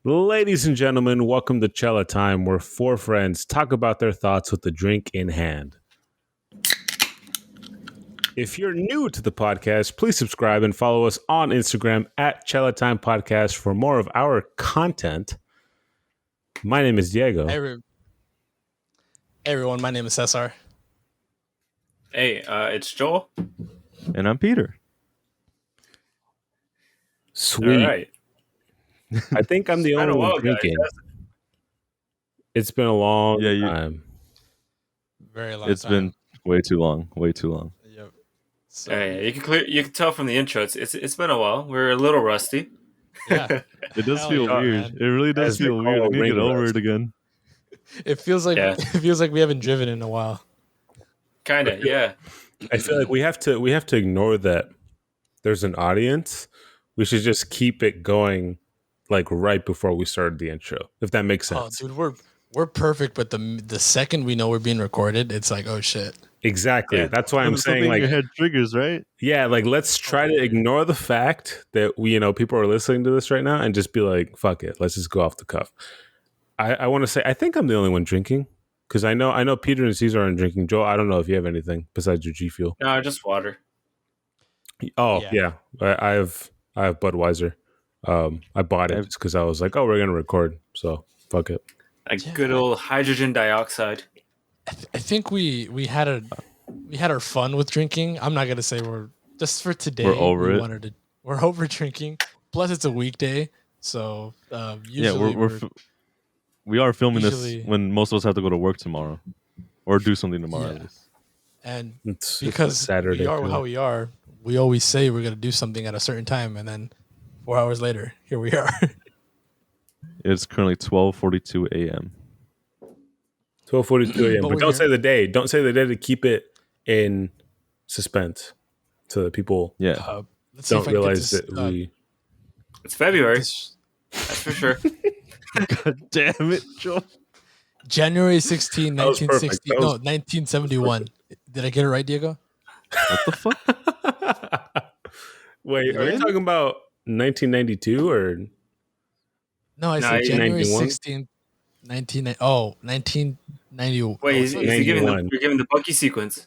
Ladies and gentlemen, welcome to Chela Time, where four friends talk about their thoughts with a drink in hand. If you're new to the podcast, please subscribe and follow us on Instagram at Chela Time Podcast for more of our content. My name is Diego. Hey everyone, my name is Cesar. Hey, it's Joel. And I'm Peter. Sweet. All right. I think I'm the only one drinking. It's been a long time. Very long It's been way too long. Way too long. Yep. So, you can tell from the intro. It's been a while. We're a little rusty. Yeah. It does feel yeah, weird. man. It really does feel weird. I need to get over it again. It feels like we haven't driven in a while. Kinda, yeah. I feel like we have to ignore that there's an audience. We should just keep it going like right before we started the intro, if that makes sense. Oh, dude, we're perfect, but the second we know we're being recorded, it's like, oh shit. Exactly. Yeah. That's why I'm saying, like, your head triggers, right? Yeah, like let's try to ignore the fact that people are listening to this right now and just be like, fuck it, let's just go off the cuff. I want to say I think I'm the only one drinking because I know Peter and Caesar aren't drinking. Joe, I don't know if you have anything besides your G Fuel. No, just water. Oh yeah, I have Budweiser. I bought it just because I was like, oh, we're gonna record, so fuck it. Good old hydrogen dioxide. I think we had our fun with drinking. I'm not gonna say we're just for today. We're over it. We're over drinking. Plus, it's a weekday, so usually we are filming this when most of us have to go to work tomorrow or do something tomorrow. Yeah. And it's because Saturday, we are how we are, we always say we're gonna do something at a certain time, and then 4 hours later, here we are. It's currently 12:42 a.m. 12:42 a.m. But don't say the day. Don't say the day to keep it in suspense, so that people don't realize that we. It's February. That's for sure. God damn it, Joe. January 16, 1960. No, 1971. Did I get it right, Diego? What the fuck? Wait, are you talking about 1992 or? No, I said January 16th, 1990. Wait, you're giving the Bucky sequence.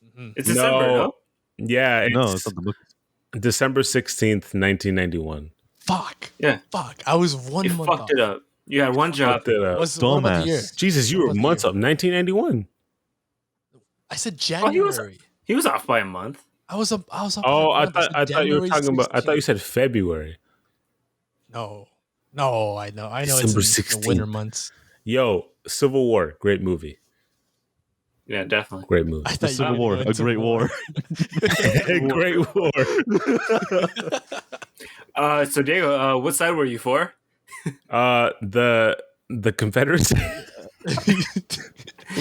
Mm-hmm. It's December, no? Yeah, it's not the book. December 16th, 1991. Fuck. Yeah. Fuck. I was 1 month fucked it up. You had one job. Dumbass. Jesus, you were months up. 1991. I said January. He was off by a month. I was up. Oh, I thought you were talking about. I thought you said February. No, I know. December it's 16th. The winter months. Yo, Civil War, great movie. Yeah, definitely. Great movie. The Civil War, a great war. Great war. So Diego, what side were you for? The Confederacy.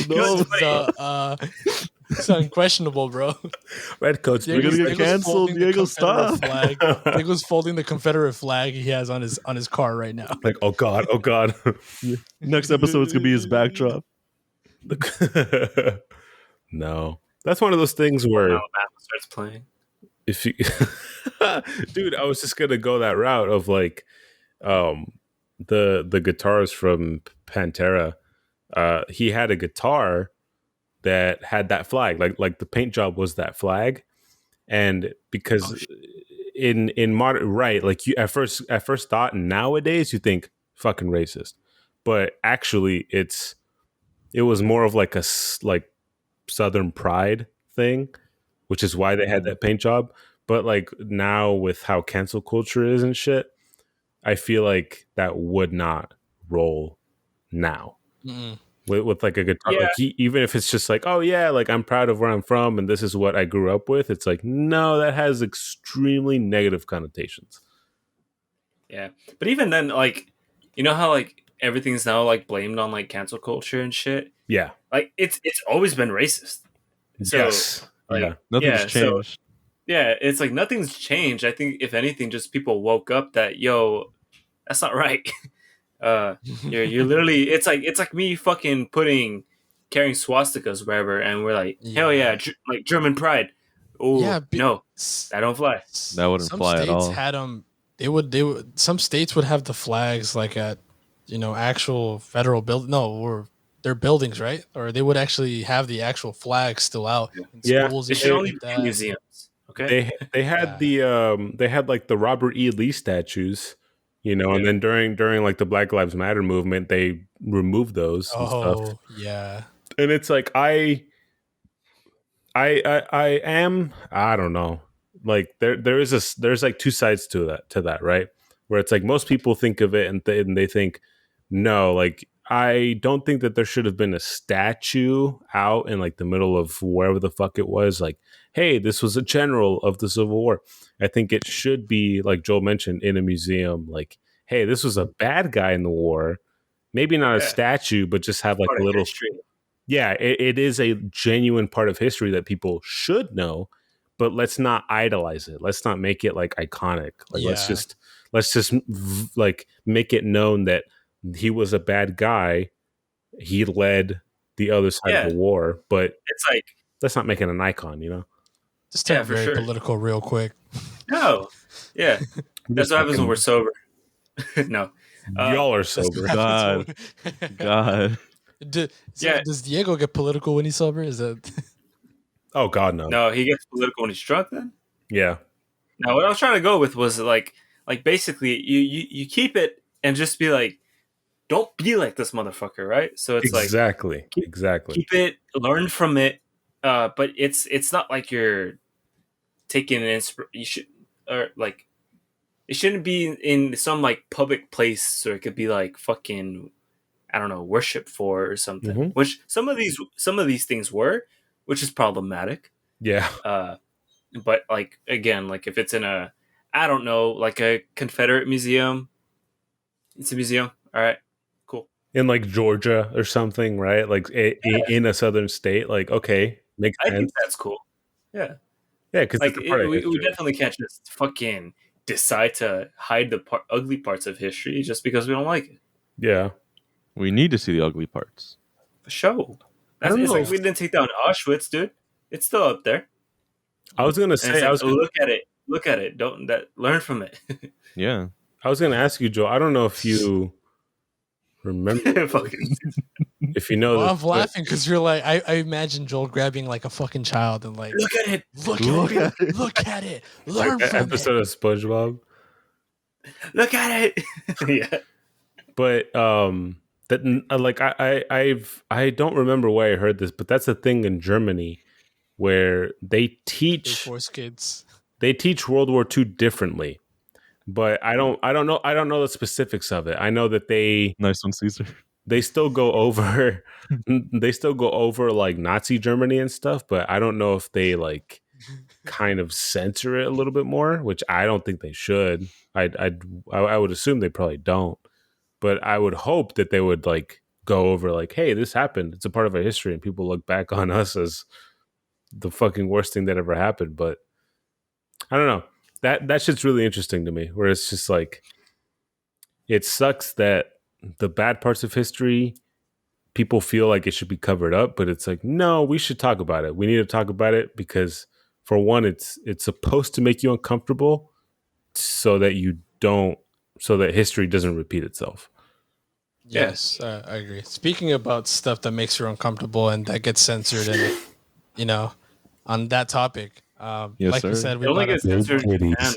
No, it's unquestionable, bro. Redcoats. We're gonna get canceled. Diego, stop. Diego's folding the Confederate flag he has on his car right now. Like, oh god. Next episode's gonna be his backdrop. No, that's one of those things where Alabama starts playing. If you, dude, I was just gonna go that route of like, the guitarist from Pantera. He had a guitar that had that flag, like the paint job was that flag, and because in modern, right, like you at first thought nowadays you think fucking racist, but actually it was more of like a Southern pride thing, which is why they had that paint job. But like now with how cancel culture is and shit, I feel like that would not roll now. Mm-mm. With like a guitar, like even if it's just like, oh yeah, like I'm proud of where I'm from and this is what I grew up with. It's like, no, that has extremely negative connotations. Yeah, but even then, like, you know how like everything's now like blamed on like cancel culture and shit. Yeah, like it's always been racist. So, yes, like, nothing's changed. So, it's like nothing's changed. I think if anything, just people woke up that that's not right. You're literally it's like me fucking carrying swastikas wherever, and we're like, hell yeah, like German pride. Oh yeah, no, that don't fly. That wouldn't fly at all. Some states had them some states would have the flags like at actual federal build no or their buildings, right? Or they would actually have the actual flag still out Yeah. in Yeah, schools It and should stuff only like be in that. museums. Okay. they had Yeah. they had like the Robert E. Lee statues, and Yeah. then during like the Black Lives Matter movement, they removed those and stuff. Oh yeah. And it's like I am, I don't know, like there's like two sides to that, right? Where it's like most people think of it and they think no, like I don't think that there should have been a statue out in like the middle of wherever the fuck it was, like, hey, this was a general of the Civil War. I think it should be, like Joel mentioned, in a museum, like, hey, this was a bad guy in the war. Maybe not a Yeah. statue, but just have like Part a of little, history. yeah, it is a genuine part of history that people should know, but let's not idolize it. Let's not make it like iconic. Like Yeah. let's just like make it known that he was a bad guy. He led the other side of Yeah. the war, but It's like, let's not make it an icon, you know? Just yeah, turned for very sure. political real quick. No. Yeah. That's what happens when we're sober. No. Y'all are That's what sober. happens God. Yeah. Does Diego get political when he's sober? Is that Oh God, no. No, he gets political when he's drunk then? Yeah. Now, what I was trying to go with was like basically you keep it and just be like, don't be like this motherfucker, right? So it's Exactly. Keep- Exactly. keep it, learn from it, but it's not like you're taking an you should, or like it shouldn't be in some like public place, or it could be like fucking, I don't know, worship for or something. Mhm. Which some of these things were, which is problematic. Yeah. But like again, like if it's in a, I don't know, like a Confederate museum, it's a museum. All right, cool. In like Georgia or something, right? Like in a southern state, like, okay, makes I sense. think that's cool. Yeah, Yeah, because like it's a part of we history. definitely can't just fucking decide to hide the ugly parts of history just because we don't like it. Yeah. We need to see the ugly parts. The show. I don't It's know. like we didn't take down Auschwitz, dude. It's still up there. I was gonna And say, it's I like, was gonna, look at it. Look at it. Don't that learn from it. Yeah. I was gonna ask you, Joe. I don't know if you remember, Fucking if you know well, this, I'm laughing because you're like I imagine Joel grabbing like a fucking child and like look at it. look at it, learn like, from episode it. of SpongeBob. Look at it. Yeah. But that like I don't remember where I heard this, but that's a thing in Germany where They force kids. they teach World War II differently. But I don't know the specifics of it. I know that Nice one, Caesar. they still go over like Nazi Germany and stuff, but I don't know if they like kind of censor it a little bit more, which I don't think they should. I would assume they probably don't, but I would hope that they would like go over like, hey, this happened. It's a part of our history, and people look back on us as the fucking worst thing that ever happened. But I don't know. That shit's really interesting to me, where it's just like, it sucks that the bad parts of history, people feel like it should be covered up, but it's like, no, we should talk about it. We need to talk about it because, for one, it's supposed to make you uncomfortable so that history doesn't repeat itself. Yes, I agree. Speaking about stuff that makes you uncomfortable and that gets censored, and on that topic, Yes, like you sir. said, It we only brought gets censored in Japan,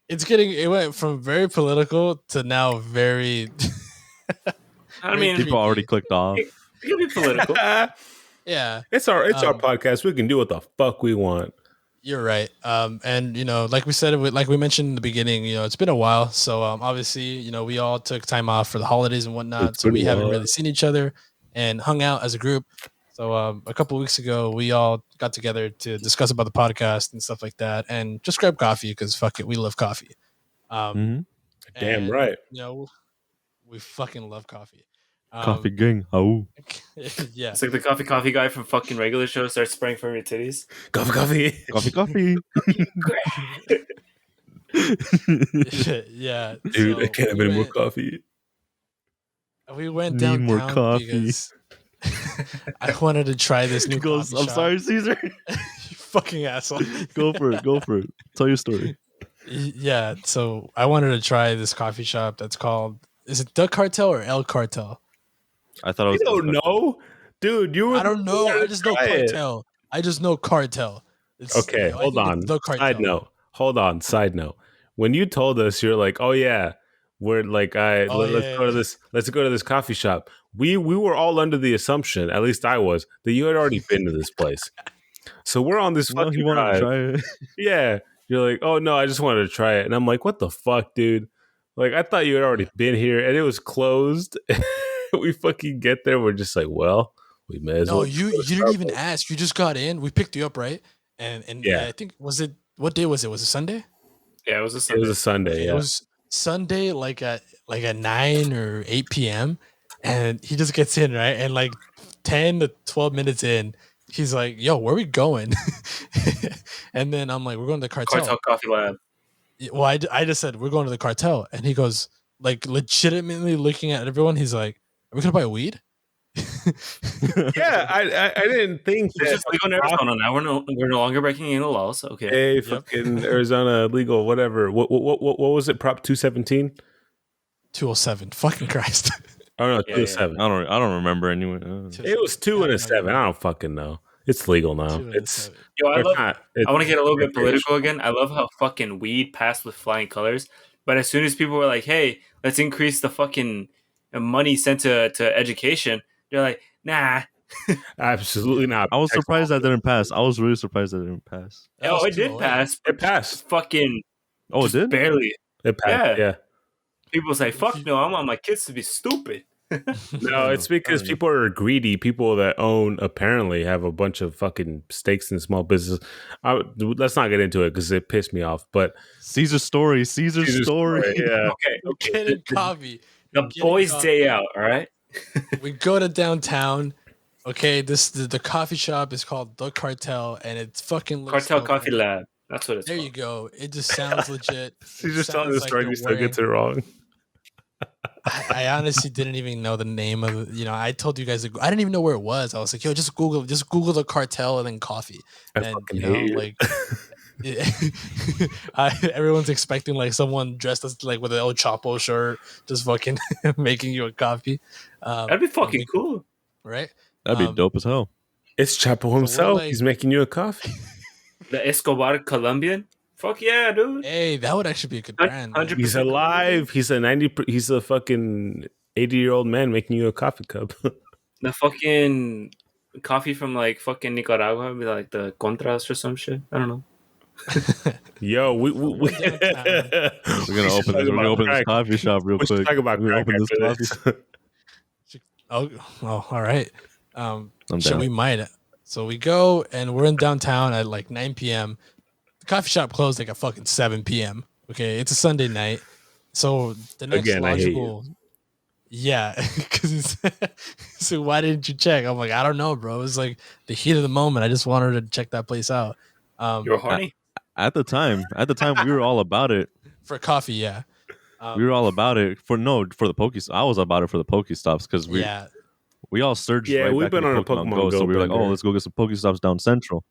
it went from very political to now very I mean, People already clicked off. it can be political. yeah, It's our podcast. We can do what the fuck we want. you're right. And like we said, like we mentioned in the beginning, it's been a while. So obviously, we all took time off for the holidays and whatnot. It's So been we a haven't while. really seen each other and hung out as a group. So a couple of weeks ago, we all got together to discuss about the podcast and stuff like that, and just grab coffee because fuck it, we love coffee. Hmm. Damn And, right. we fucking love coffee. Coffee gang. Oh. Yeah. It's like the coffee guy from fucking regular show starts spraying from your titties. Coffee. Coffee. Yeah. Dude, so I can't have we any more went- coffee. We went Need downtown more coffee. because I wanted to try this new He goes, coffee I'm shop. sorry, Caesar. You fucking asshole. Go for it. Go for it. Tell your story. Yeah, so I wanted to try this coffee shop that's called, is it The Cartel or El Cartel? I thought it You was. don't know, dude. You were I the don't one who know. I wanted to just know try it. Cartel. I just know Cartel. It's Okay, I hold think it's on. The Side Cartel. note. Hold on. Side note. When you told us, you're like, "Oh yeah, we're like, Oh let's yeah, go to this. Let's go to this coffee shop." We were all under the assumption, at least I was, that you had already been to this place. So we're on this He fucking wanted to drive. try it. Yeah, you're like, "Oh no, I just wanted to try it," and I'm like, "What the fuck, dude?" Like, I thought you had already yeah. been here, and it was closed. We fucking get there, we're just like, "Well, we may as No, well just you go to you didn't even Starbucks." ask. You just got in. We picked you up, right? And Yeah, I think, was it, what day was it? Was it Sunday? Yeah, it was a it was Sunday. a Sunday. Okay, it Yeah. was Sunday, like at 9 or 8 p.m. And he just gets in, right, and like 10 to 12 minutes in, he's like, "Yo, where we going?" And then I'm like, "We're going to the Cartel cartel." Coffee Lab. Well, I just said we're going to the cartel, and he goes, like, legitimately looking at everyone. He's like, "Are we gonna buy weed?" Yeah, I didn't think Which that is legal in Arizona now. We're no longer breaking any laws. Okay. a Yep, fucking Arizona legal whatever. What was it? Prop 217? 207. Fucking Christ. Oh no, Yeah, yeah. 207. I don't remember anyway. It was I two and have a no idea. seven. I don't fucking know. It's legal now. 2 and a It's 7. Yo, or it's not. I want to get a little bit political recreational. again. I love how fucking weed passed with flying colors. But as soon as people were like, "Hey, let's increase the fucking money sent to education," they're like, "Nah." Absolutely not. I was Protects surprised all that didn't pass. businesses. I was really surprised that didn't pass. That Oh, was it did 208. pass. It passed. Fucking Oh, it just did? barely. It passed. Yeah. Yeah. People say, If "Fuck you- no, I want my kids to be stupid." No, it's because Fair enough. people are greedy. People that own apparently have a bunch of fucking stakes in small businesses. Let's not get into it because it pissed me off. But Caesar's story. Caesar's Jesus story. Christ, yeah. Okay, We're okay. getting coffee. We're The getting boys' coffee. day out. All right. We go to downtown. Okay, the coffee shop is called The Cartel, and it fucking looks Cartel dope, Coffee right? Lab. That's what it's There called. you go. It just sounds legit. It She's just telling the sounds like story. they're You still wearing. gets it wrong. I honestly didn't even know the name of it. I told you guys, I didn't even know where it was. I was like, "Yo, just Google The Cartel and then coffee," I and fucking hate you. like. Everyone's expecting like someone dressed as like with an El Chapo shirt, just fucking making you a coffee. That'd be fucking cool. Right? That'd be dope as hell. It's Chapo we're himself. like, He's making you a coffee. The Escobar Colombian. Fuck yeah, dude. hey, that would actually be a good brand, man. 100%. He's alive. He's a 90. He's a fucking 80-year-old man making you a coffee cup. The fucking coffee from like fucking Nicaragua, be like the Contras or some shit. I don't know. Yo, we We're downtown. We're gonna open this. We're gonna open this coffee shop real We should quick. talk about We're gonna crack open this after coffee. this. Oh, all right. I'm Shit, down. we might. So we go and we're in downtown at like 9 p.m. The coffee shop closed like at fucking 7 p.m. Okay, it's a Sunday night. So the next Again, I hate you. logical, yeah, because so why didn't you check? I'm like, I don't know, bro. It's like the heat of the moment. I just wanted to check that place out. You're horny? At the time, we were all about it. For coffee, yeah. We were all about it for the Pokestops. I was about it for the Pokestops because Yeah, we all surged Yeah, right we've back been into on a Pokemon Pokemon Go. Go So we were like, oh, bender. let's go get some Pokestops down Central.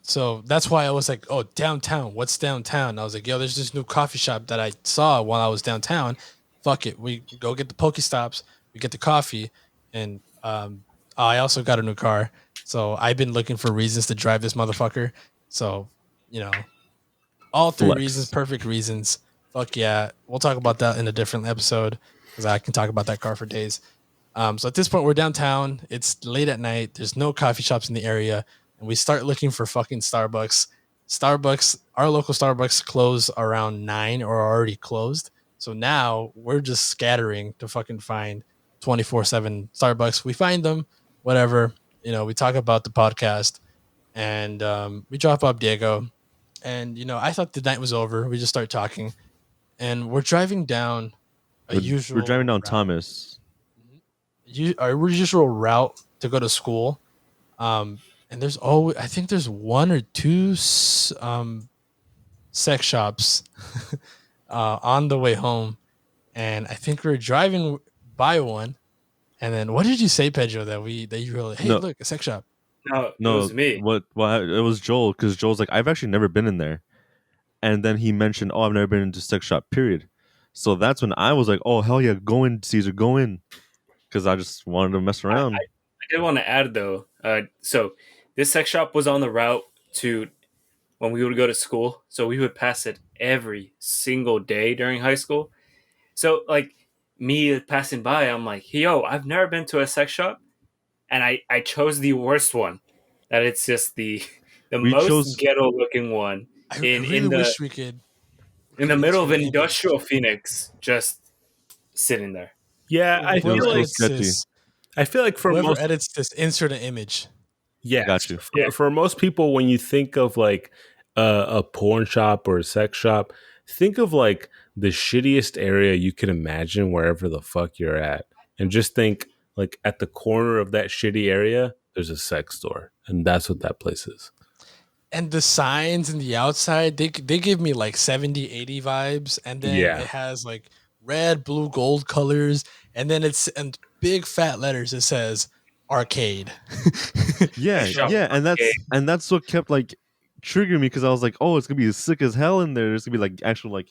so that's why I was like, oh, downtown. What's downtown? And I was like, yo, there's this new coffee shop that I saw while I was downtown. Fuck it. We go get the Pokestops, we get the coffee, and I also got a new car. So I've been looking for reasons to drive this motherfucker. So, all three Flex. reasons, perfect reasons. Fuck yeah. We'll talk about that in a different episode because I can talk about that car for days. So at this point, we're downtown. It's late at night. There's no coffee shops in the area. And we start looking for fucking Starbucks. Our local Starbucks close around 9 or are already closed. So now we're just scattering to fucking find 24/7 Starbucks. We find them, whatever. We talk about the podcast and we drop off Diego. And, I thought the night was over. We just start talking and we're driving down We're driving down route. Thomas. Our usual route to go to school. And I think there's one or two sex shops on the way home. And I think we were driving by one. And then what did you say, Pedro, that you were like, hey, No. look, a sex shop? No, it No, was me. what it was Joel, because Joel's like, I've actually never been in there. And then he mentioned, oh, I've never been into sex shop, period. So that's when I was like, oh, hell yeah, go in, Caesar, go in. Because I just wanted to mess around. I did want to add though. So this sex shop was on the route to when we would go to school. So we would pass it every single day during high school. So like me passing by, I'm like, yo, I've never been to a sex shop, and I chose the worst one. That it's just the the We most chose, ghetto looking one I in really wish we could in the create middle insert of an image. industrial Phoenix, just sitting there. Yeah, I it was feel Whoever so like edits sketchy. this, for whoever most, edits this, insert an image. yes, Got you. Yeah. for most people, when you think of like a porn shop or a sex shop, think of like the shittiest area you can imagine wherever the fuck you're at, and just think like at the corner of that shitty area, there's a sex store, and that's what that place is. And the signs in the outside, they give me like 70, 80 vibes. And then Yeah. it has like red, blue, gold colors. And then it's in big fat letters. It says arcade. Yeah, Sex shop. yeah, Okay. and that's what kept like triggering me because I was like, oh, it's gonna be sick as hell in there. There's gonna be like actual like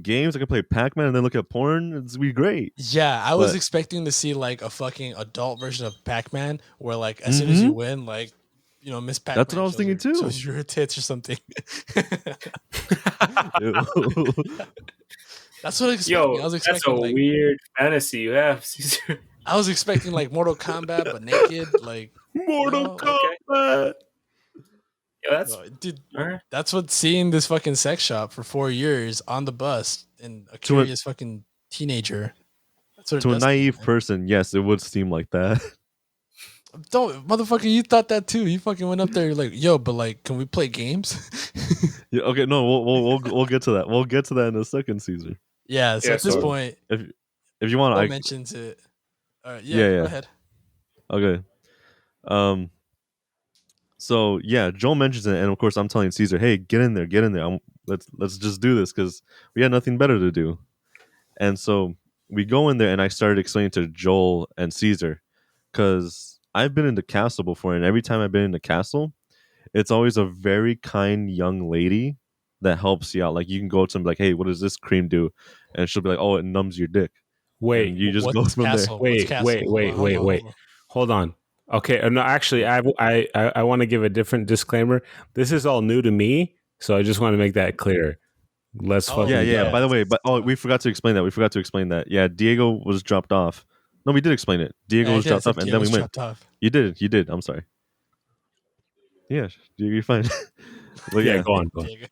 games. I can play Pac-Man and then look at porn. It's gonna be great. Yeah, I was But expecting to see like a fucking adult version of Pac-Man where like as soon as you Mhm. win, like Miss That's what Pac-Man I was thinking too. shows your tits or something. Ew. That's what I was expecting. Yo, I was that's a expecting like weird fantasy you have, Caesar. I was expecting like Mortal Kombat but naked, like Mortal Okay. Kombat. Yeah, that's dude. all right. That's what seeing this fucking sex shop for 4 years on the bus and a To a curious fucking teenager. That's what it to a does to you, naive man. person, yes, it would seem like that. Don't motherfucker, you thought that too. You fucking went up there, you're like, yo, but like, can we play games? Yeah, okay, no, we'll get to that. We'll get to that in a second, Caesar. Yeah, so Yeah, at this so point, If you want, Joel I mentions it. All right, yeah, yeah, go yeah. ahead. Okay. Um. So yeah, Joel mentions it, and of course, I'm telling Caesar, "Hey, get in there, get in there. Let's just do this because we had nothing better to do." And so we go in there, and I started explaining to Joel and Caesar because I've been in the castle before, and every time I've been in the castle, it's always a very kind young lady that helps you out. Like you can go to them like, "Hey, what does this cream do?" And she'll be like, "Oh, it numbs your dick," and Wait, you just go What's from there. castle? What's wait, castle? wait, wait, wait, wait. Hold on. Okay, no, actually, I want to give a different disclaimer. This is all new to me, so I just want to make that clear. Let's Oh, Yeah, fucking yeah. go. By the way, but we forgot to explain that. We forgot to explain that. Yeah, Diego was dropped off. No, we did explain it. Diego Yeah, I was did. I dropped off, said and Diego then we was went. chopped off. You did. You did. I'm sorry. Yeah, Diego, you're fine. But Yeah, yeah, go on, go on. Diego.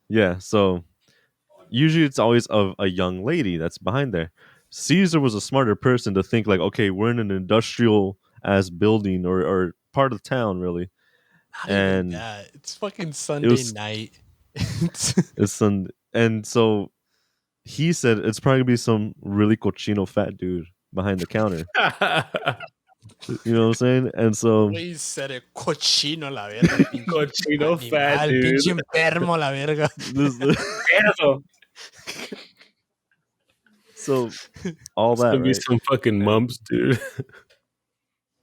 yeah. So usually it's always a young lady that's behind there. Caesar was a smarter person to think like, okay, we're in an industrial ass building or part of town really, Not even and that. It's fucking it Sunday was night. it's some, and so he said it's probably gonna be some really cochino fat dude behind the counter. You know what I'm saying? And The so way he said it, cochino la verga, pinche Cochino fat animal, dude. pinche enfermo la verga. this, Perro. so all It's that gonna be right? some fucking mumps, dude.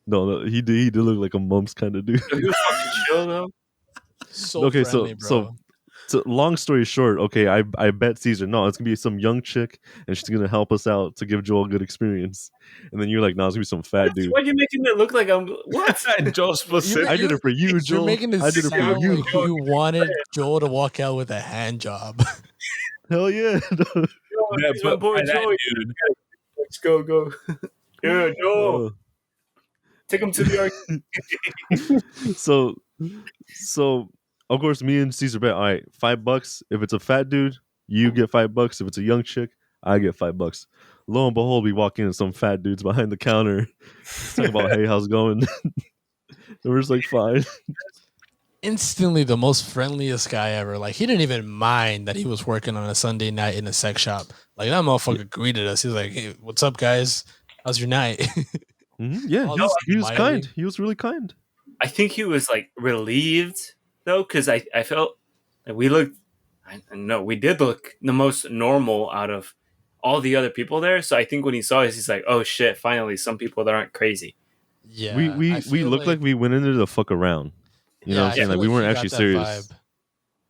No, he did look like a mumps kind of dude. He was fucking chill though. So Okay, friendly, bro. so long story short, okay, I bet Caesar, no, it's gonna be some young chick, and she's gonna help us out to give Joel a good experience. And then you're like, no, it's gonna be some fat dude. Why are you making it look like I'm what? Joe specific. I did it for you, You're Joel. making it I did it for sound you. like you wanted Joel to walk out with a hand job. Hell yeah. Yeah, He's my but boy by that Joey. dude, Let's go. Yeah, Joe. Uh, Take him to the arcade. so so of course me and Caesar bet, all right, $5. If it's a fat dude, you get $5. If it's a young chick, I get $5. Lo and behold, we walk in and some fat dudes behind the counter talking about, hey, how's it going? And we're just like, fine. Instantly the most friendliest guy ever. Like he didn't even mind that he was working on a Sunday night in a sex shop. Like that motherfucker greeted us. He was like, "Hey, what's up, guys? How's your night?" Yeah, All he was smiling. kind. He was really kind. I think he was like relieved though, because I felt like we looked. I know we did look the most normal out of all the other people there. So I think when he saw us, he's like, "Oh shit! Finally, some people that aren't crazy." we Yeah, I we we feel looked like like we went in there to fuck around. You know yeah, what I'm I saying? feel Like we like weren't he actually got that serious. vibe.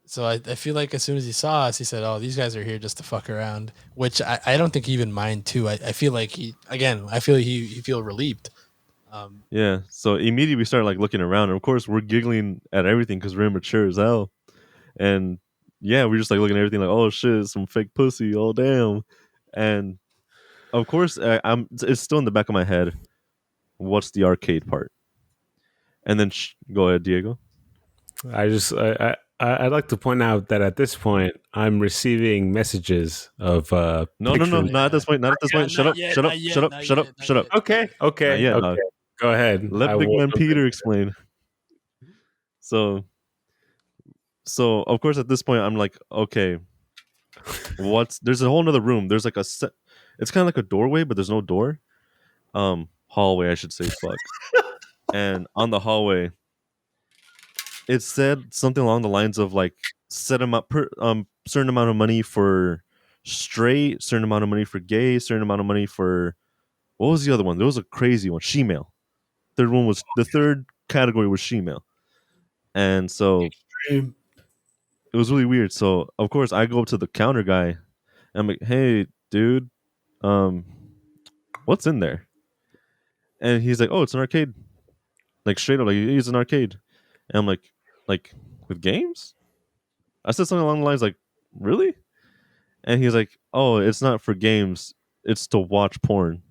So I feel like as soon as he saw us, he said, "Oh, these guys are here just to fuck around," which I don't think he even mind too. I feel like I feel he feel relieved. Um, Yeah. So immediately we started like looking around, and of course we're giggling at everything because we're immature as hell. And yeah, we're just like looking at everything like, oh shit, some fake pussy. Oh damn. And of course, it's still in the back of my head. What's the arcade part? And then go ahead, Diego. I'd like to point out that at this point I'm receiving messages of No, pictures. not at this point. Not at this point. Shut not up. yet, Shut up. not Shut yet, up. not Shut up. yet, not Shut up. yet. Okay, Not okay, yet, okay. dog. Go ahead. Let big will man jump in. Peter explain. So of course at this point I'm like, okay, there's a whole nother room. There's like a set. It's kind of like a doorway, but there's no door. Hallway, I should say. Fuck. And on the hallway, it said something along the lines of like set amount per certain amount of money for straight, certain amount of money for gay, certain amount of money for what was the other one? There was a crazy one, shemale. The third category was shemale, and so it was really weird. So of course I go up to the counter guy. And I'm like, hey, dude, um, what's in there? And he's like, oh, it's an arcade. Like straight up, like it's an arcade. And I'm like with games? I said something along the lines like, really? And he's like, oh, it's not for games. It's to watch porn.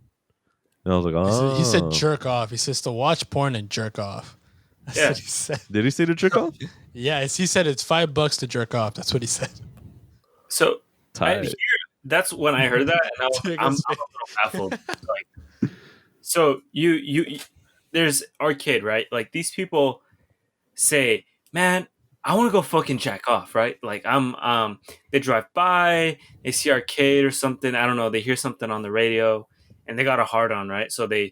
And I was like, He said oh. jerk off. He says to watch porn and jerk off. That's Yeah. what he said. Did he say to trick off? Yeah, he said it's $5 to jerk off. That's what he said. So Tight. that's when I heard that, and I'm a little baffled. Like, so there's arcade, right? Like these people say, man, I want to go fucking jack off, right? Like they drive by, they see arcade or something. I don't know. They hear something on the radio, and they got a hard on, right? So they're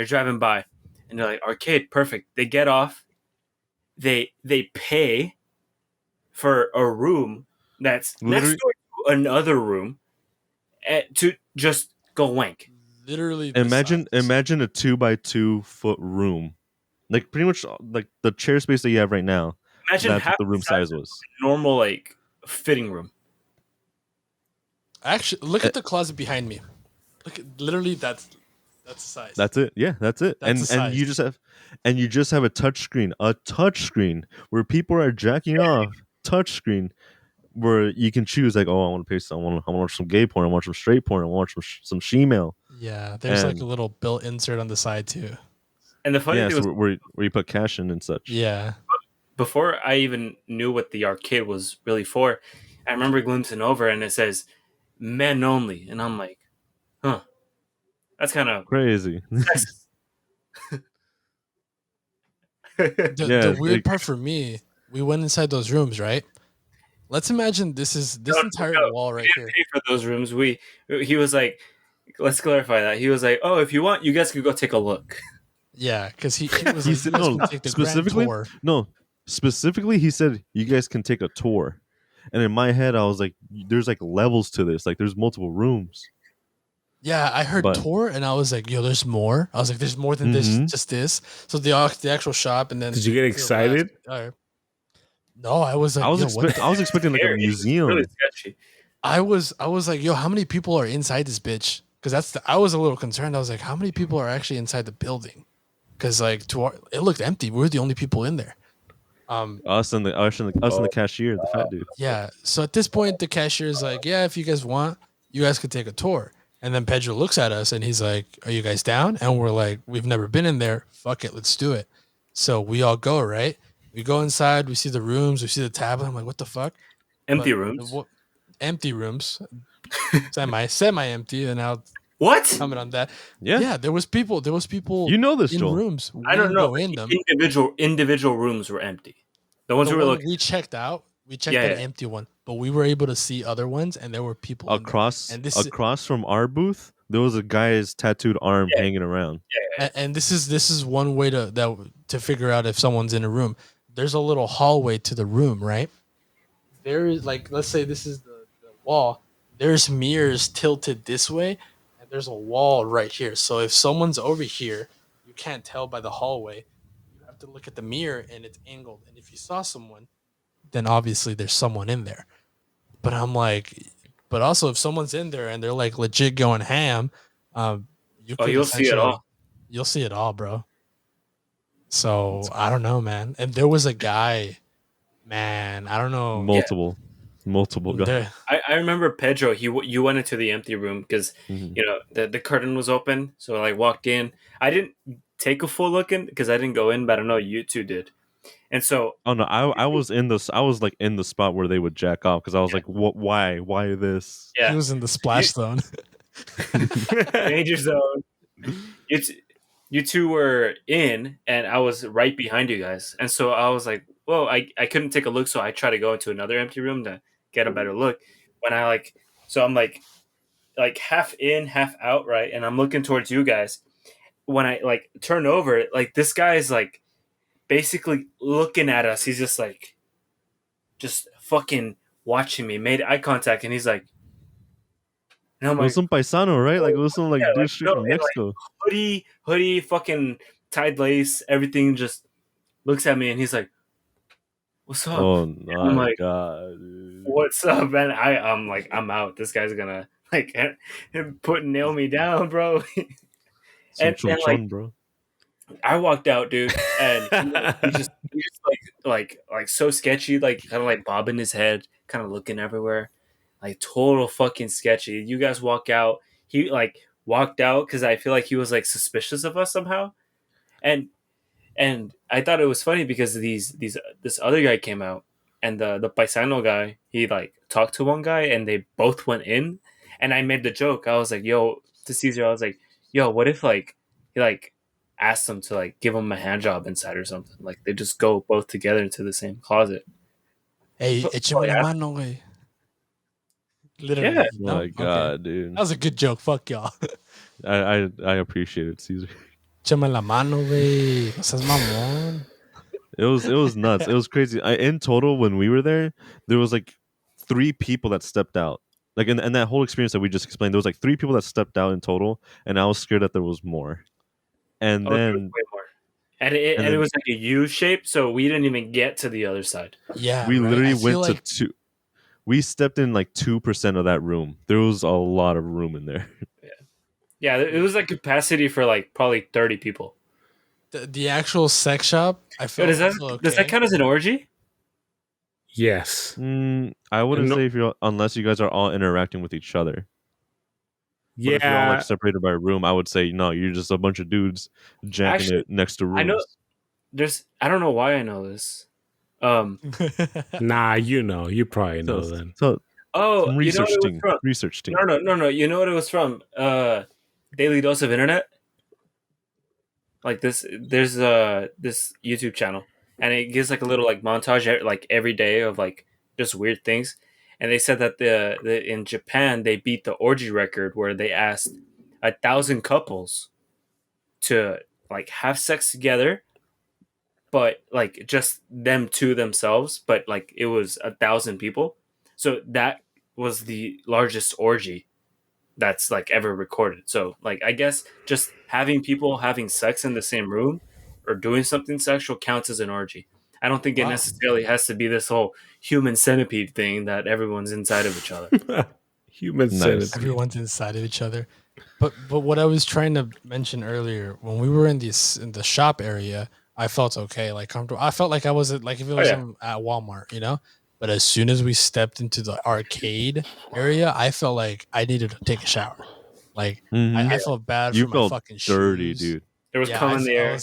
driving by, and they're like, arcade, perfect. They get off, they pay for a room that's Literally, next door to another room to just go wank. Literally, the size. imagine a 2x2 foot room, like pretty much like the chair space that you have right now. Imagine That's half what the room the size size was. of a normal like fitting room. Actually, look at the closet behind me. Look, literally, that's the size. That's it. Yeah, that's it. That's the And you size. just have a touch screen where people are jacking off. Touch screen where you can choose like, oh, I want to pay some, I want to watch some gay porn, I want some straight porn, I want some shemale. Yeah, there's like And a little built insert on the side too. And the funny yeah, thing so was, where you put cash in and such. Yeah, before I even knew what the arcade was really for, I remember glimpsing over and it says men only, and I'm like, huh, that's kind of Crazy. the Yeah, weird part for me, we went inside those rooms, right? Let's imagine this entire wall right here. pay for those rooms. He was like, let's clarify that. He was like, oh, if you want, you guys could go take a look. Yeah, because he was he like, said you guys no. can take the grand Specifically, tour. no. Specifically, he said you guys can take a tour. And in my head, I was like, "There's like levels to this. Like, there's multiple rooms." Yeah, I heard But- tour and I was like, yo, there's more. I was like, there's more than this, Mhm. just this. So the actual shop, and then Did you get to the excited? left- all right. No, I was like, I was yo, what the- I was expecting like a Scary. It's museum. really sketchy. I was like, yo, how many people are inside this bitch? Because I was a little concerned. I was like, how many people are actually inside the building? Because like it looked empty. We were the only people in there. Us and the cashier, the fat dude. Yeah. So at this point, the cashier is like, yeah, if you guys want, you guys could take a tour. And then Pedro looks at us and he's like, are you guys down? And we're like, we've never been in there. Fuck it. Let's do it. So we all go, right? We go inside. We see the rooms. We see the tablet. I'm like, what the fuck? Empty But rooms. Empty rooms. Semi empty. And I'll What? comment on that. Yeah. Yeah. There was people. You know this, in Joel. rooms. We I don't didn't know. go in them. Individual rooms were empty. The ones The we were one looking. we checked out. We checked Yeah, an yeah. empty one, but we were able to see other ones, and there were people in there. Across And this is- across from our booth, there was a guy's tattooed arm Yeah. hanging around. And this is one way to figure out if someone's in a room. There's a little hallway to the room, right? There is like, let's say this is the wall. There's mirrors tilted this way, and there's a wall right here. So if someone's over here, you can't tell by the hallway. You have to look at the mirror and it's angled. And if you saw someone, then obviously there's someone in there. But I'm like, but also if someone's in there and they're like legit going ham, you Oh, could you'll see it essentially all. you'll see it all, bro. So I don't know, man. And there was a guy, man. I don't know. multiple guys. There, I remember Pedro. You went into the empty room because Mhm. the curtain was open. So I like walked in. I didn't take a full look in because I didn't go in, but I know you two did. And so Oh no, I was in this. I was like in the spot where they would jack off because I was Yeah. like, what? Why this? he yeah, was in the splash zone. danger zone. It's you two were in, and I was right behind you guys. And so I was like, "Whoa!" I couldn't take a look, so I tried to go into another empty room to get a better look. When I so I'm like half in, half out, right? And I'm looking towards you guys. When I like turn over, like this guy is like basically looking at us. He's just fucking watching me. Made eye contact, and he's like, and I'm It was like, some paisano, right? Like it was some like yeah, dude straight no, from and like Mexico. hoodie, fucking tied lace, everything. Just looks at me, and he's like, "What's up?" Oh I'm my like, god, dude. "What's up?" And I'm like, "I'm out. This guy's gonna like nail me down, bro." Some And like chonchon, bro. I walked out, dude, and he just like so sketchy, like kind of like bobbing his head, kind of looking everywhere, like total fucking sketchy. You guys walk out. He like walked out because I feel like he was like suspicious of us somehow, and and I thought it was funny because these this other guy came out, and the paisano guy, he like talked to one guy, and they both went in, and I made the joke. I was like, "Yo," to Caesar, I was like, "Yo, what if like he like asked them to like give him a hand job inside or something? Like they just go both together into the same closet." Hey, échame la Yeah, mano, güey. yeah. Literally, no. My Okay, god, dude. that was a good joke. Fuck y'all. I appreciate it, Caesar. Échame la mano, güey. No seas mamón. It was nuts. It was crazy. In total, when we were there was like 3 people that stepped out. Like in that whole experience that we just explained, there was like 3 people that stepped out in total, and I was scared that there was more. And Oh, there was then way more. And it was like a U shape, so we didn't even get to the other side. Yeah, we right. literally I feel went to like two. We stepped in like 2% of that room. There was a lot of room in there. Yeah, it was like capacity for like probably 30 people. the actual sex shop. I Yo, felt also does that okay. count as an orgy? Yes. I wouldn't No, say if you're unless you guys are all interacting with each other. But if you're all like yeah. separated by a room, I would say no. You're just a bunch of dudes jacking Actually, it next to I know rooms. I don't know why I know this. Nah, you probably know So, then. so Oh, some you know what it was from? research team. No. You know what it was from? Daily Dose of Internet. Like this, there's this YouTube channel, and it gives like a little like montage like every day of like just weird things. And they said that the in Japan they beat the orgy record where they asked 1,000 couples to like have sex together, but like just them to themselves, but like it was 1,000 people. So that was the largest orgy that's like ever recorded. So like I guess just having people having sex in the same room or doing something sexual counts as an orgy. I don't think it Wow. necessarily has to be this whole human centipede thing that everyone's inside of each other. Human Nice. centipede. Everyone's inside of each other. But what I was trying to mention earlier, when we were in the shop area, I felt okay, like comfortable. I felt like I was like if it Oh was yeah. at Walmart, you know. But as soon as we stepped into the arcade area, I felt like I needed to take a shower. Like Mhm. I felt bad You for my felt fucking dirty, shoes. dude. There was Yeah, cum in the air.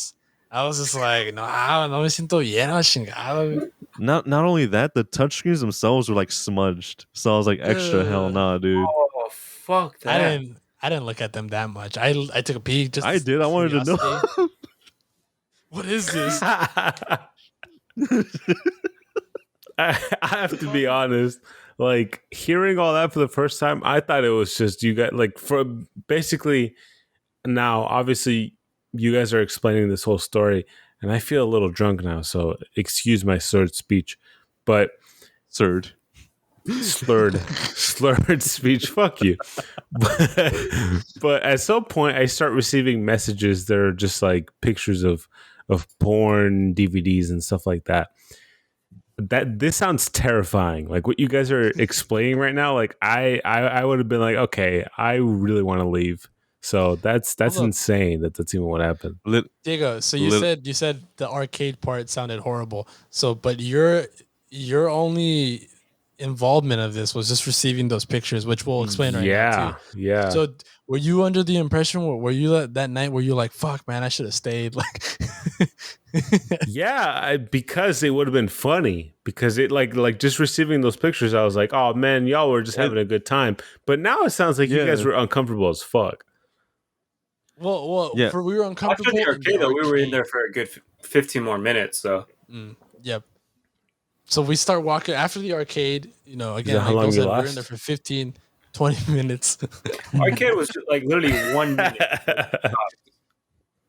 I was just like, no, no me siento bien, chingado. Not only that, the touchscreens themselves were like smudged. So I was like, extra hell Ugh. nah, dude. Oh fuck that. I didn't look at them that much. I took a peek just I did. I wanted to curiosity. know. What is this? I have to be honest. Like hearing all that for the first time, I thought it was just you guys. Like for basically now, obviously, you guys are explaining this whole story, and I feel a little drunk now. So excuse my slurred speech, but Surd. slurred speech. Fuck you. But at some point, I start receiving messages that are just like pictures of porn DVDs and stuff like that. That this sounds terrifying. Like what you guys are explaining right now. Like I would have been like, okay, I really want to leave. So that's Hold up, insane that that's even what happened. Diego. So Lit- you said the arcade part sounded horrible. So, but your only involvement of this was just receiving those pictures, which we'll explain right now too. Yeah. So, were you under the impression? Were you that night? Were you like, "Fuck, man, I should have stayed"? Like, Yeah, because it would have been funny. Because it like just receiving those pictures, I was like, oh man, y'all were just having a good time. But now it sounds like you guys Yeah. were uncomfortable as fuck. Yeah. we were After uncomfortable the in arcade, though, we were in there for a good 15 more minutes. So Yep. So we start walking after the arcade. You know, again, that how like long those you that we're in last? there for 15, 20 minutes. arcade was like literally 1 minute.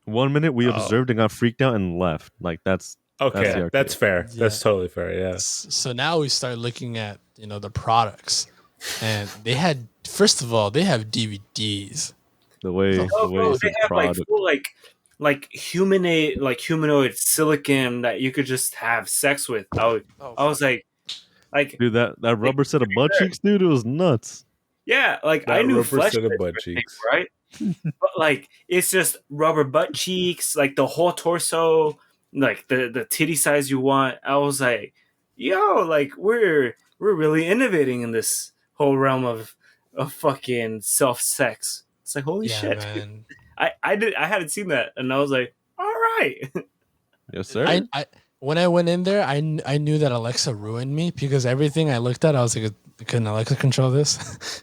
1 minute we Oh. observed and got freaked out and left. Like that's the Okay, arcade. that's fair. Yeah. That's totally fair. Yeah. So now we start looking at the products, and they had first of all they have DVDs. the way Oh, bro, it's they a have like product. full humanoid silicon that you could just have sex with. I was like, Dude, that rubber set of butt cheeks, dude, it was nuts. yeah, like That I knew rubber flesh set of was butt a thing, cheeks. right? But like it's just rubber butt cheeks, like the whole torso, like the titty size you want. I was like, yo, like we're really innovating in this whole realm of fucking self sex. It's like holy Yeah, shit. man. I hadn't seen that, and I was like, all right. Yes, sir. I when I went in there, I knew that Alexa ruined me because everything I looked at, I was like, can Alexa control this?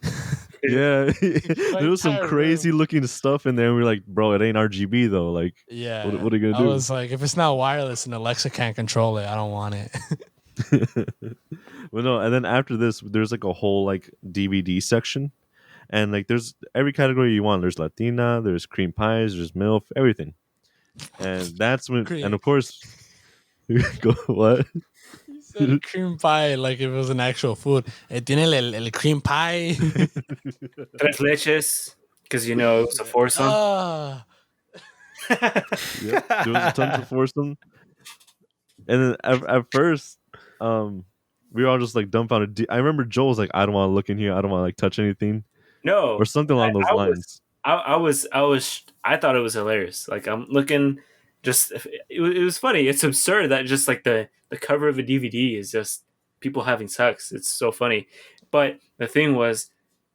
Yeah, there was some entire crazy looking stuff in there. And we were like, bro, it ain't RGB though. Like, Yeah. what are you gonna I do? was like, if it's not wireless and Alexa can't control it, I don't want it. Well, no, and then after this, there's like a whole like DVD section, and like there's every category you want. There's Latina, there's cream pies, there's MILF, everything, and that's when, Cream. and of course, go what? He said cream pie like if it was an actual food. Tiene el cream pie. Tres leches, because it was a foursome. Ah. Yeah, there was a ton to foursome, and then at first, we were all just like dumbfounded. I remember Joel was like, "I don't want to look in here. I don't want to like touch anything," No, or something along those lines. I thought it was hilarious. Like I'm looking, just it was funny. It's absurd that just like the cover of a DVD is just people having sex. It's so funny. But the thing was,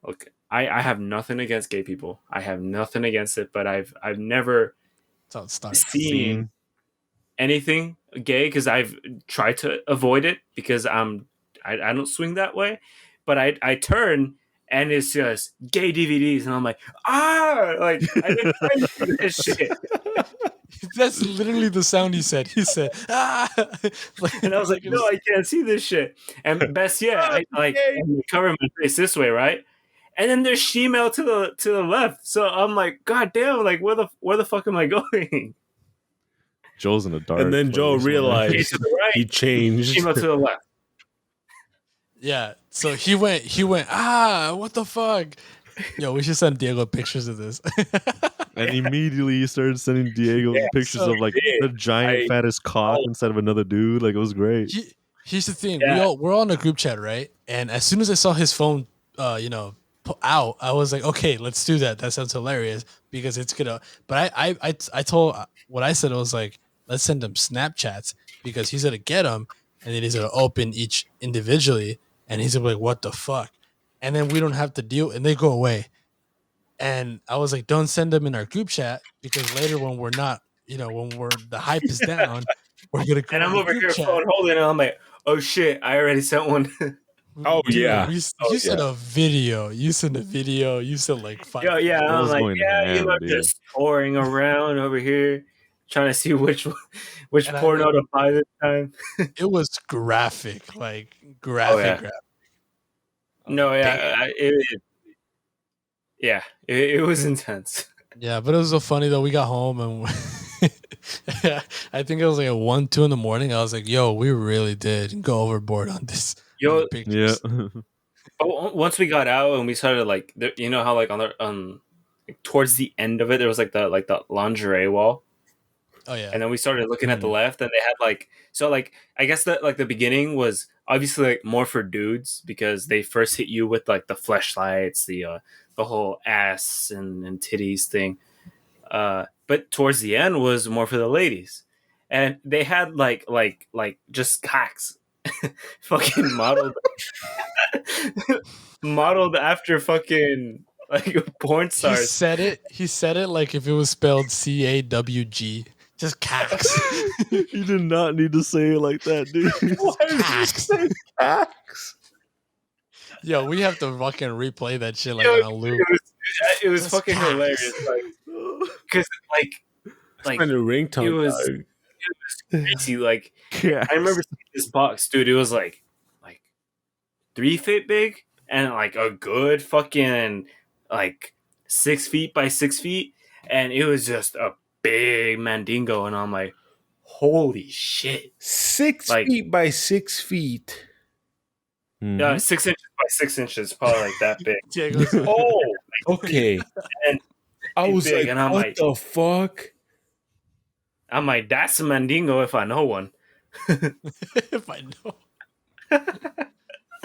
look, I have nothing against gay people. I have nothing against it. But I've never That's how it starts. seen anything gay because I've tried to avoid it because I don't swing that way. But I turn. And it's just gay DVDs, and I'm like, like I didn't find this shit. That's literally the sound he said. He said, ah. And I was like, no, I can't see this shit. And best yet, I cover my face this way, right? And then there's Shemale to the left. So I'm like, God damn, like where the fuck am I going? Joel's in a dark. And then Joel place, man. realized To the right, he changed. Shemale to the left. Yeah. So he went, what the fuck? Yo, we should send Diego pictures of this. And immediately he started sending Diego pictures so of like did. the giant fattest cock instead of another dude. Like it was great. Here's the thing. Yeah. We're all in a group chat, right? And as soon as I saw his phone, out, I was like, okay, let's do that. That sounds hilarious because it's gonna. But I told what I said. I was like, let's send him Snapchats because he's gonna get them and then he's gonna open each individually and he's gonna be like, what the fuck? And then we don't have to deal and they go away. And I was like, don't send them in our group chat because later when we're not, when the hype is down, we're gonna go. And I'm in the over group here chat. phone holding, and I'm like, oh shit, I already sent one. Oh, yeah. You sent a video. You sent a video. You sent like 5. Yo, yeah, I I'm was like, going yeah, ham, dude. just touring around over here, trying to see which And I porno know- to buy this time. It was graphic, like graphic. No, yeah, it was intense. Yeah, but it was so funny though. We got home and I think it was like at 1, 2 in the morning. I was like, yo, we really did go overboard on this. Yo, on the Yeah. pictures. But once we got out and we started like, you know how like on the like, towards the end of it, there was like the lingerie wall, Oh yeah. and then we started looking at the Mhm. left, and they had like so like I guess that like the beginning was obviously like more for dudes because they first hit you with like the fleshlights, the whole ass and titties thing. But towards the end was more for the ladies, and they had like just cocks, fucking modeled after fucking like porn He stars. said it. He said it like if it was spelled CAWG. Just cax. You did not need to say it like that, dude. Why did you Cax. say axe? Yo, we have to fucking replay that shit like Yo, on a loop. it was Just fucking cax. hilarious, like because That's my new it ringtone, was dog. crazy. Like Yeah. I remember seeing this box, dude. It was like 3 feet big and like a good fucking like 6 feet by 6 feet, and it was just a big mandingo, and I'm like, holy shit! 6 Like feet by 6 feet. yeah, Mhm. 6 inches by 6 inches, probably like that big. Diego's like, Oh, okay. And I was big, like, and I'm what like, the fuck? that's a mandingo if I know one. if I know.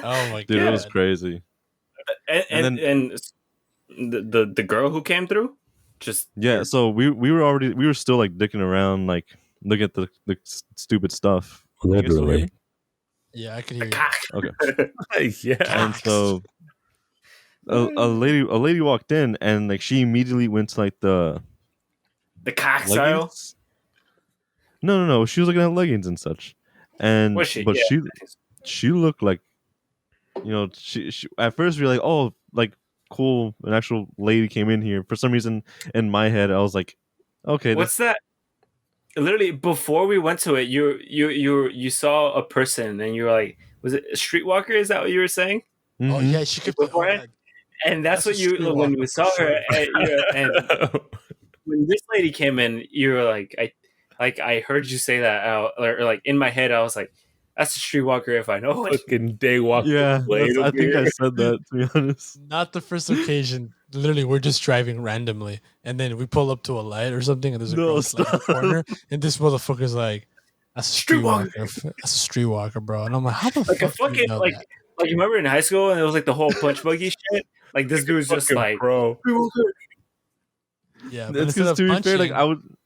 Oh my Dude, it god. was crazy. And And then- the girl who came through, just Yeah, so we were still like dicking around, like looking at the stupid stuff. You guys still hear me? Yeah, I could the hear you. cock. Okay. Yeah. And so a lady walked in, and like she immediately went to like the The cock style. leggings. No. She was looking at leggings and such, and Was she? but Yeah. she looked like, you know, she at first we were like, oh, like cool, an actual lady came in here. For some reason, in my head, I was like, okay, What's that? Literally before we went to it, you saw a person and you were like, was it a streetwalker? Is that what you were saying? Oh mhm. yeah, she kept. Oh, Beforehand? God. And that's That's what a you when streetwalker we for saw her, sure. and when this lady came in, you were like, I heard you say that out, or like in my head, I was like, that's a streetwalker if I know one. Fucking day walk Yeah, blade I over think I here. said that, to be honest. Not the first occasion. Literally, we're just driving randomly, and then we pull up to a light or something, and there's a No, girl just like in the stop. corner, and this motherfucker's like, "That's a Streetwalker. streetwalker. That's a streetwalker, bro." And I'm like, "How the Like a fuck do you fucking know like that?" like you remember in high school and it was like the whole punch buggy shit. Like this dude's just Fucking like, pro. Yeah, but It's instead because, of to be fair, like punching,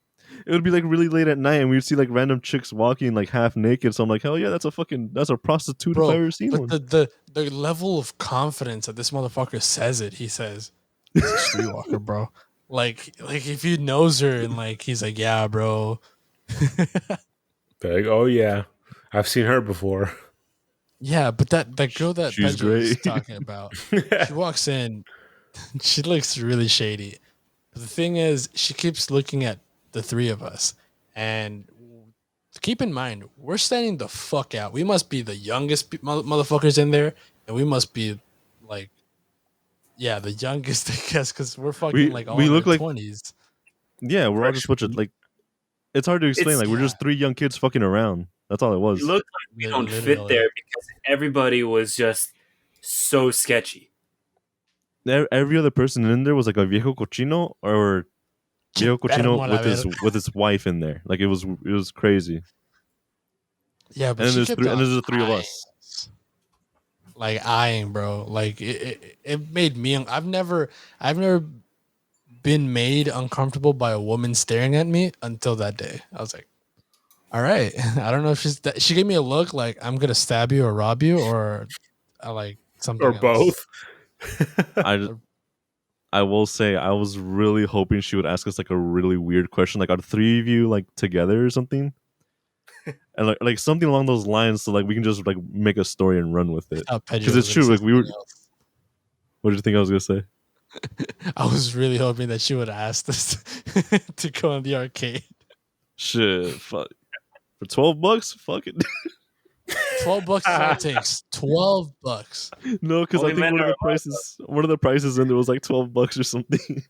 it would be like really late at night, and we'd see like random chicks walking like half naked. So I'm like, hell yeah, that's a prostitute if I bro. ever seen But one. the level of confidence that this motherfucker says it, he says, "It's a streetwalker, bro." Like if he knows her and like he's like, "Yeah, bro." Like, oh yeah, I've seen her before. Yeah, but that girl that She's Pedro is great. talking about, she walks in, she looks really shady. But the thing is, she keeps looking at the three of us. And keep in mind, we're standing the fuck out. We must be the youngest motherfuckers in there. And we must be like, yeah, the youngest, I guess, because we're fucking like all we in look our like 20s. yeah, we're all just a bunch of like. It's hard to explain. It's- Like we're just three young kids fucking around. That's all it it was. looked like we don't fit Literally. there because everybody was just so sketchy. Every other person in there was like a viejo cochino or viejo cochino Permo, la with his wife in there. Like it was crazy. Yeah, but And she there's kept three, and on there's the three of eyeing us. us. Like eyeing, bro. Like it made me. I've never been made uncomfortable by a woman staring at me until that day. I was like, all right. I don't know if she gave me a look like I'm gonna stab you or rob you or like something Or else. both. I will say I was really hoping she would ask us like a really weird question, like are the three of you like together or something, and like something along those lines, so like we can just like make a story and run with it. Because it's true. Like we were. What did you think I was gonna say? I was really hoping that she would ask us to go in the arcade. Shit, fuck. For $12, fuck it. $12 is all it takes. $12. No, because I Only think men one of are the prices in there was like $12 or something.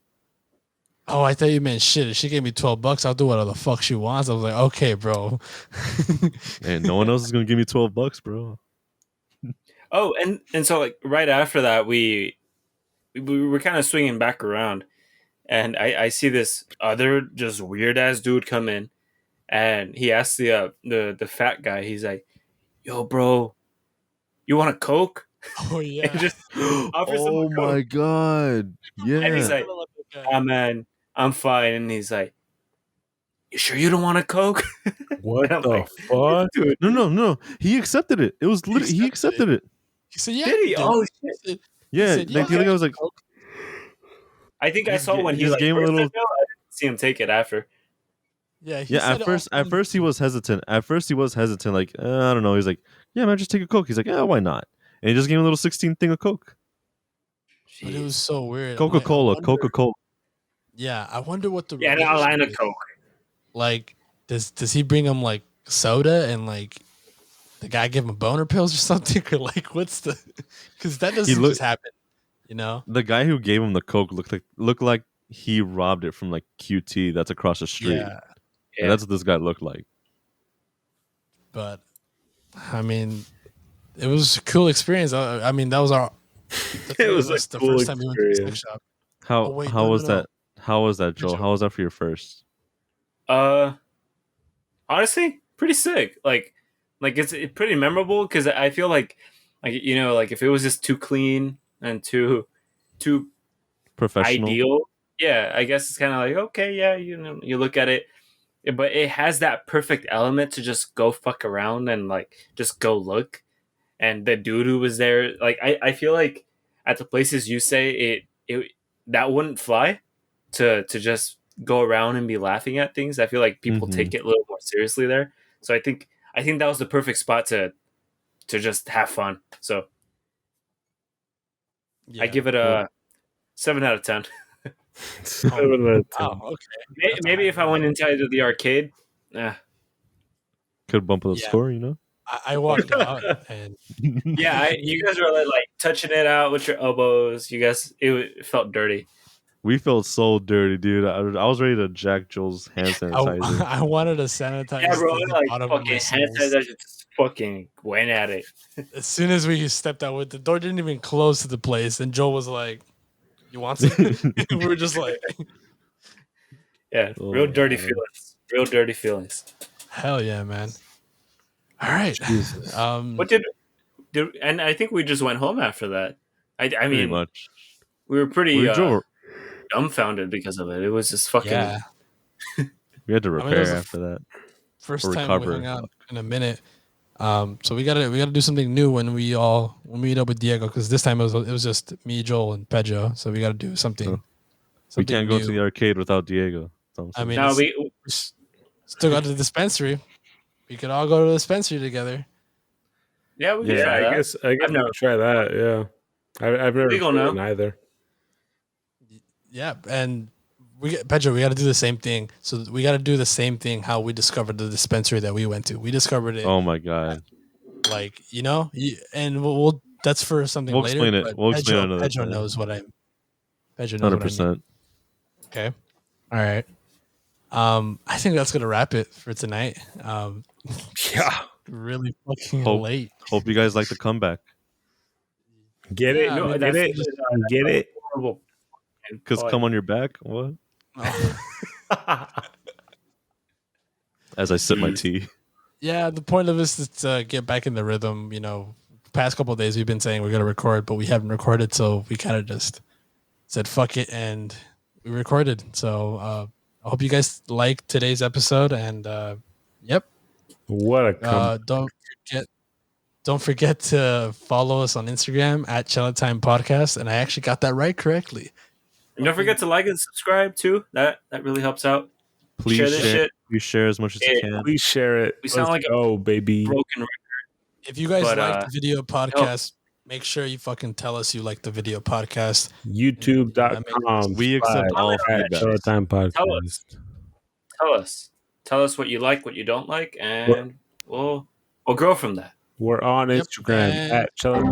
Oh, I thought you meant shit. If she gave me $12, I'll do whatever the fuck she wants. I was like, okay, bro. And no one else is gonna give me $12, bro. Oh, and so like right after that, we were kind of swinging back around, and I see this other just weird ass dude come in, and he asks the fat guy. He's like, "Yo, bro, you want a Coke?" Oh And yeah. just offers him Oh a Coke, my god. and he's Yeah. like, "Ah, man, I'm fine." And he's like, "You sure you don't want a Coke?" What And I'm the like, fuck? "Dude, No. He accepted it. It was literally he accepted accepted it. He said, "Yeah, did you he? do." Oh He shit!" said, he Yeah, said, "Yeah, like the I'll other guy get was you like, a Coke." I think I saw when he he just like gave him a first said little. no. I didn't see him take it after. Yeah, he Yeah, said at it all first he friendly. was hesitant. At first he was hesitant, like I don't know. He's like, yeah, man, just take a Coke. He's like, yeah, why not? And he just gave him a little 16 thing of Coke, But it was Jeez. so weird. I'm Coca like, I Cola, wonder. Coca Cola. Yeah, I wonder what the Yeah, and a relationship line of is. Coke. Like, does he bring him like soda and like the guy give him boner pills or something? Or like, what's the? Because that He doesn't looked. just happen, you know? The guy who gave him the Coke looked like he robbed it from like QT that's across the street. Yeah, And Yeah. that's what this guy looked like. but I mean, it was a cool experience. I mean, that was the It three was of a us. The cool first time we went to the sex experience. shop. Oh How wait, how no, no, was no. that? How was that, Joel? Joe. How was that for your first? Uh, honestly, pretty sick. Like it's pretty memorable because I feel like you know, like if it was just too clean and too Professional. ideal, yeah, I guess it's kind of like okay, yeah, you know, you look at it, but it has that perfect element to just go fuck around and like just go look. And the dude who was there, like I feel like at the places you say it that wouldn't fly to just go around and be laughing at things. I feel like people Mm-hmm. take it a little more seriously there. So I think that was the perfect spot to just have fun. So I Yeah. give it a 7 out of 10. Seven out of 10. Oh, okay. That's a Maybe high if I number. went inside of the arcade, eh. Could bump up the Yeah. score, you know? I walked out and Yeah, you guys were like touching it out with your elbows. You guys, it felt dirty. We felt so dirty, dude. I was ready to jack Joel's hand sanitizer. I wanted to sanitize Yeah, bro, the like bottom of my fucking hand soles. sanitizer just fucking went at it. As soon as we stepped out, with the door didn't even close to the place, and Joel was like, "You want some?" We were just like, Yeah, Oh real my dirty God. feelings. Real dirty feelings. "Hell yeah, man!" All right. Jesus. What did and I think we just went home after that. I Pretty mean, much. we were pretty We drove. dumbfounded because of it. It was just fucking Yeah, We had to I mean, that was repair the after that. first Or time we recover. hung out in a minute. So we gotta do something new when we meet up with Diego, because this time it was just me, Joel, and Pedro. So we gotta do something. Oh. We Something can't go new. to the arcade without Diego. That's all I'm I saying. mean, no. we still got the dispensary. We could all go to the dispensary together. Yeah, we can Yeah, try I that. guess I've we never could try that. Yeah, I've never legal been now. either. Yeah, and Pedro, we got to do the same thing. So we got to do the same thing. How we discovered the dispensary that we went to. We discovered it, Oh my God. like and we'll that's for something We'll later. explain it. But We'll explain it another Pedro time. knows what I. Pedro knows what I mean. 100%. Okay. All right. I think that's gonna wrap it for tonight. Yeah, Really fucking Hope- late. Hope you guys like the comeback. get it, Yeah, I No, mean, get that's it, just- get it. horrible. Because come on your back. What? Oh. As I sip my Jeez. tea. Yeah, the point of this is to get back in the rhythm. Past couple of days we've been saying we're gonna record, but we haven't recorded, so we kind of just said fuck it and we recorded. So I hope you guys like today's episode, and yep. What a come. Don't forget to follow us on Instagram at Chela Time Podcast, and I actually got that right correctly. And don't forget to like and subscribe too. That really helps out. Please Share this shit. Please share as much as you Yeah, can. Please share it. We sound Let's like a go, baby. broken. If you guys But, like the video podcast, make sure you fucking tell us you like the video podcast. YouTube.com. We accept all feedback. Showtime Podcast. Tell us what you like, what you don't like, and we'll grow from that. We're on Yep, Instagram and- at Chella.